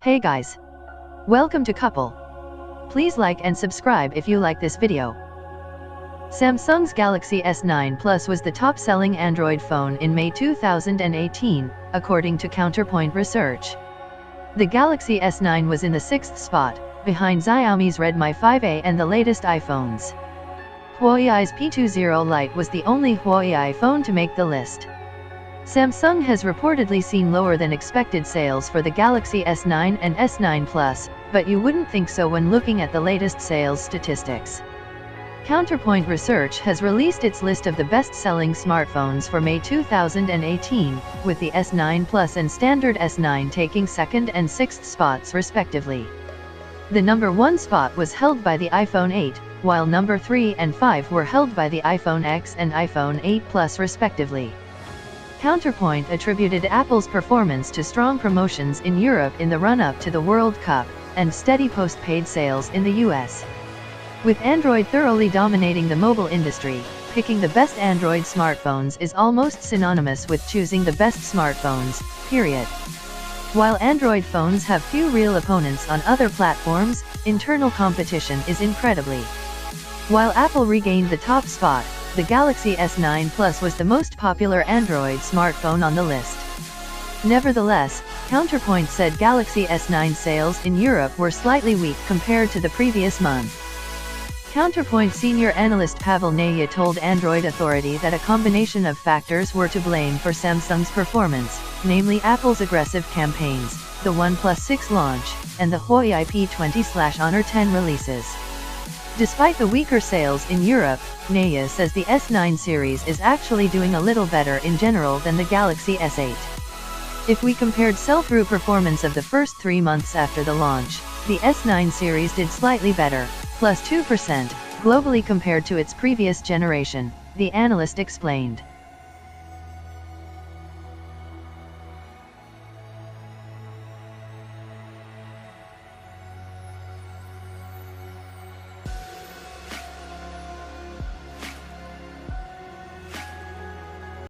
Hey guys! Welcome to Couple. Please like and subscribe if you like this video. Samsung's Galaxy S9 Plus was the top-selling Android phone in May 2018, according to Counterpoint Research. The Galaxy S9 was in the 6th spot, behind Xiaomi's Redmi 5A and the latest iPhones. Huawei's P20 Lite was the only Huawei phone to make the list. Samsung has reportedly seen lower than expected sales for the Galaxy S9 and S9 Plus, but you wouldn't think so when looking at the latest sales statistics. Counterpoint Research has released its list of the best-selling smartphones for May 2018, with the S9 Plus and standard S9 taking 2nd and 6th spots respectively. The number 1 spot was held by the iPhone 8, while number 3 and 5 were held by the iPhone X and iPhone 8 Plus respectively. Counterpoint attributed Apple's performance to strong promotions in Europe in the run-up to the World Cup, and steady post-paid sales in the US. With Android thoroughly dominating the mobile industry, picking the best Android smartphones is almost synonymous with choosing the best smartphones, period. While Android phones have few real opponents on other platforms, internal competition is incredibly. While Apple regained the top spot, the Galaxy S9 Plus was the most popular Android smartphone on the list. Nevertheless, Counterpoint said Galaxy S9 sales in Europe were slightly weak compared to the previous month. Counterpoint senior analyst Pavel Naya told Android Authority that a combination of factors were to blame for Samsung's performance, namely Apple's aggressive campaigns, the OnePlus 6 launch, and the Huawei P20/Honor 10 releases. Despite the weaker sales in Europe, Naya says the S9 series is actually doing a little better in general than the Galaxy S8. If we compared sell-through performance of the first 3 months after the launch, the S9 series did slightly better, +2%, globally compared to its previous generation, the analyst explained.